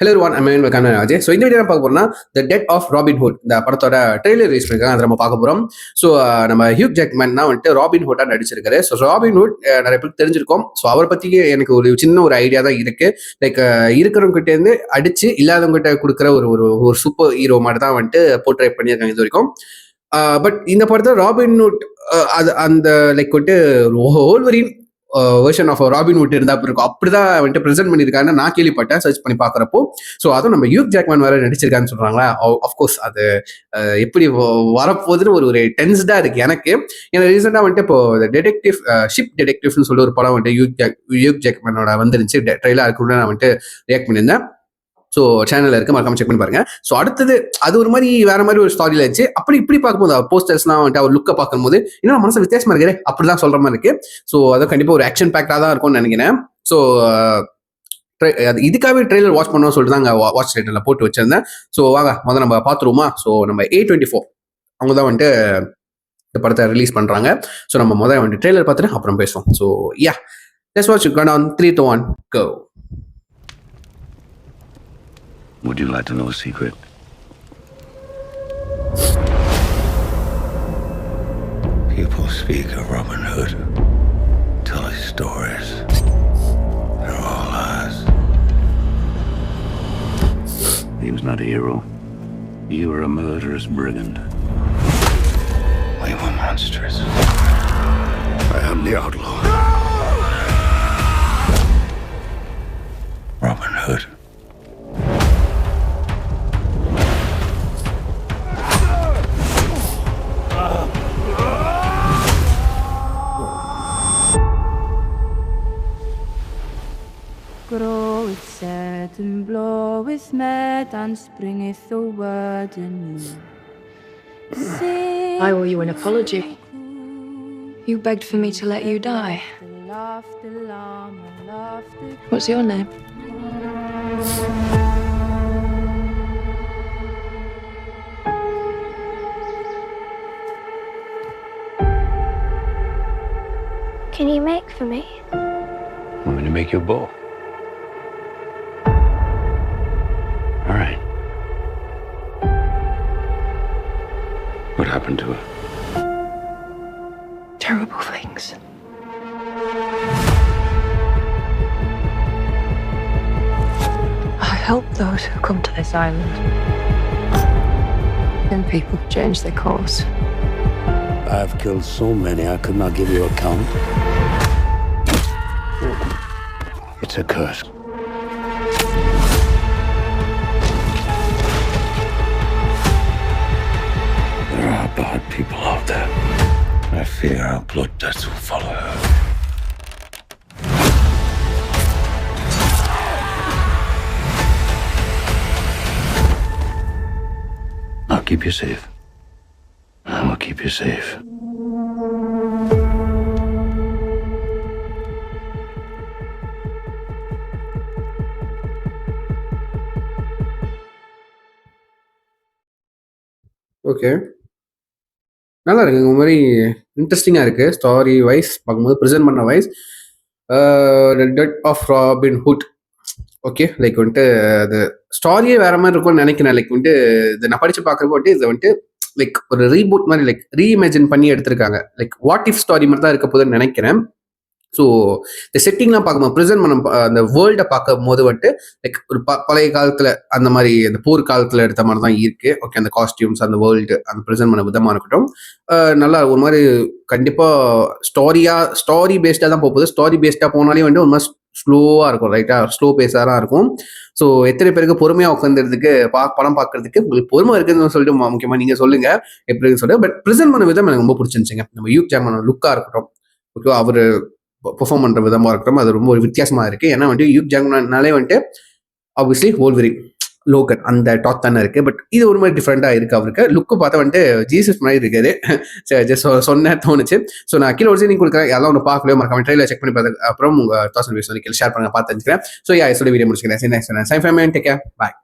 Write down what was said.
Hello one அமேன் welcome Ajay. So இந்த video பார்க்க போறோம்னா த டெத் ஆஃப் ராபின்ஹுட் இந்த படத்தோட ட்ரெய்லர் ரிலீஸ் பண்ணிருக்காங்க. அதை நம்ம பார்க்க போறோம். ஸோ நம்ம ஹியூக் ஜாக்மேன் தான் வந்துட்டு ராபின்ஹுட்டா நடிச்சிருக்காரு. ஸோ ராபின்ஹுட் நிறைய பேருக்கு தெரிஞ்சிருக்கும். ஸோ அவரை பத்தி எனக்கு ஒரு சின்ன ஒரு ஐடியா தான் இருக்கு. லைக் இருக்கிறவங்க கிட்ட இருந்து அடிச்சு இல்லாதவங்க கிட்ட கொடுக்குற ஒரு சூப்பர் ஹீரோ மாதிரி தான் வந்துட்டு போர்ட்ரேட் பண்ணியிருக்காங்க இது வரைக்கும். பட் இந்த படத்தை ராபின்ஹுட் அது அந்த லைக் வந்துட்டு ஹோல்வரின் வெர்ஷன் ஆஃப் ராபின்ஹுட் இருந்தா இருக்கும் அப்படிதான் வந்துட்டு ப்ரெசென்ட் பண்ணியிருக்காங்க. நான் கேள்விப்பட்டேன் சர்ச் பண்ணி பார்க்குறப்போ. ஸோ அதுவும் நம்ம ஹியூக் ஜாக்மேன் வேற நடிச்சிருக்கான்னு சொல்றாங்களா. அஃப்கோர்ஸ் அது எப்படி வரப்போகுதுன்னு ஒரு டென்ஸ்டா இருக்கு எனக்கு. ஏன்னா ரீசெண்டாக வந்துட்டு இப்போ டிடெக்டிவ் ஷிப் டிடெக்டிவ்னு சொல்லி ஒரு படம் வந்துட்டு ஹியூக் ஜாக்மேனோட வந்துருந்துச்சு. ட்ரெயிலாக இருக்குன்னு நான் வந்துட்டு ரியாக்ட் பண்ணியிருந்தேன். ஸோ சேனலில் இருக்கு, மறக்காம செக் பண்ணி பாருங்க. ஸோ அடுத்தது அது ஒரு மாதிரி வேற மாதிரி ஒரு ஸ்டாரியில் இருந்துச்சு. அப்படி இப்படி பார்க்கும்போது போஸ்டர்ஸ்லாம் வந்துட்டு அவர் லுக்கை பார்க்கும்போது இன்னும் மனசு வித்தியாசமா இருக்கிறேன் அப்படிதான் சொல்ற மாதிரி இருக்கு. ஸோ அது கண்டிப்பாக ஒரு ஆக்ஷன் பேக்டாக தான் இருக்கும்னு நினைக்கிறேன். ஸோ இதுக்காகவே ட்ரெய்லர் வாட்ச் பண்ணோம்னு சொல்லிட்டு தான் வாட்ச் ரைட்டரில் போட்டு வச்சிருந்தேன். ஸோ வாங்க முதல்ல நம்ம பார்த்துருவோமா. ஸோ நம்ம A24 அவங்க தான் வந்துட்டு இந்த படத்தை ரிலீஸ் பண்ணுறாங்க. ஸோ நம்ம முதல்ல வந்துட்டு ட்ரெய்லர் பார்த்துட்டு அப்புறம் பேசுவோம். So yeah let's watch it on 3, 2, 1 go. Would you like to know a secret? People speak of Robin Hood, tell his stories. They're all lies. He was not a hero. You were a murderous brigand. We were monsters. I am the outlaw. Robin Hood. Grow with set and blow with med and springeth the word anew. I owe you an apology. You begged for me to let you die. What's your name? Can you make for me? Want me to make you a bow? All right. What happened to her? Terrible things. I help those who come to this island. And people change their course. I've killed so many I could not give you a count. It's a curse. There are bad people out there. I fear our blood debts will follow her. I'll keep you safe. I will keep you safe. Okay, நல்லா இருக்கு. இந்த மாதிரி இன்ட்ரெஸ்டிங்காக இருக்கு. Story wise பார்க்கும்போது present பண்ண wise death of Robin Hood. Okay, like வந்துட்டு அது ஸ்டாரியே வேற மாதிரி இருக்கும்னு நினைக்கிறேன். லைக் வந்துட்டு இது நான் படிச்சு பார்க்குறப்போ வந்துட்டு இதை வந்துட்டு லைக் ஒரு ரீபூட் மாதிரி லைக் ரீஇமேஜின் பண்ணி எடுத்திருக்காங்க. லைக் வாட் இஃப் ஸ்டாரி மாதிரி தான் இருக்க போதுன்னு நினைக்கிறேன். ஸோ இந்த செட்டிங்லாம் பார்க்கும்போது ப்ரெசென்ட் பண்ண அந்த வேர்ல்டை பார்க்கும் போது வந்துட்டு லைக் ஒரு பழைய காலத்தில் அந்த மாதிரி அந்த போர் காலத்தில் எடுத்த மாதிரி தான் இருக்கு. ஓகே, அந்த காஸ்டியூம்ஸ் அந்த வேர்ல்டு அந்த ப்ரெசென்ட் பண்ண விதமாக இருக்கட்டும் நல்லா ஒரு மாதிரி கண்டிப்பாக ஸ்டாரி பேஸ்டாக தான் போகுது. ஸ்டாரி பேஸ்டாக போனாலே வந்துட்டு ஒரு மாதிரி ஸ்லோவாக இருக்கும், ரைட்டாக ஸ்லோ பேஸாக தான் இருக்கும். ஸோ எத்தனை பேருக்கு பொறுமையாக உட்காந்துறதுக்கு படம் பார்க்கறதுக்கு உங்களுக்கு பொறுமை இருக்குதுன்னு சொல்லிட்டு முக்கியமாக நீங்கள் சொல்லுங்க எப்படின்னு சொல்லிட்டு. பட் ப்ரெசென்ட் பண்ண விதம் எனக்கு ரொம்ப பிடிச்சிருந்துச்சுங்க. நம்ம ஹியூக் ஜாக்மேனோட லுக்காக இருக்கட்டும், ஓகே, அவர் பெர்ஃபார்ம் பண்ணுற விதமாக இருக்கட்டும், அது ரொம்ப ஒரு வித்தியாசமாக இருக்குது. ஏன்னா வந்துட்டு ஹியூக் ஜாக்மேனாலே வந்துட்டு ஆப்வியஸ்லி ஹோல்வரின் லோகன் அந்த டாட் தானே இருக்குது. பட் இது ஒரு மாதிரி டிஃப்ரெண்ட்டாக இருக்குது. அவருக்கு லுக்கு பார்த்தா வந்துட்டு ஜீசஸ் மாதிரி இருக்காது. ஜஸ்ட் சொன்னேன் தோணுச்சு. ஸோ நான் கீழே ஒரு நீங்கள் கொடுக்குறேன், யாரும் ஒன்று பார்க்கலையோ மறக்காம ட்ரெயிலர் செக் பண்ணி பார்த்து அப்புறம் உங்கள் 1000 வியூஸ் வந்து ஷேர் பண்ணுங்க, பார்த்து தெரிஞ்சுக்கிறேன். ஸோ யா சொல்லி வீடியோ முடிச்சுக்கிறேன். டேக் கேர், பாய்.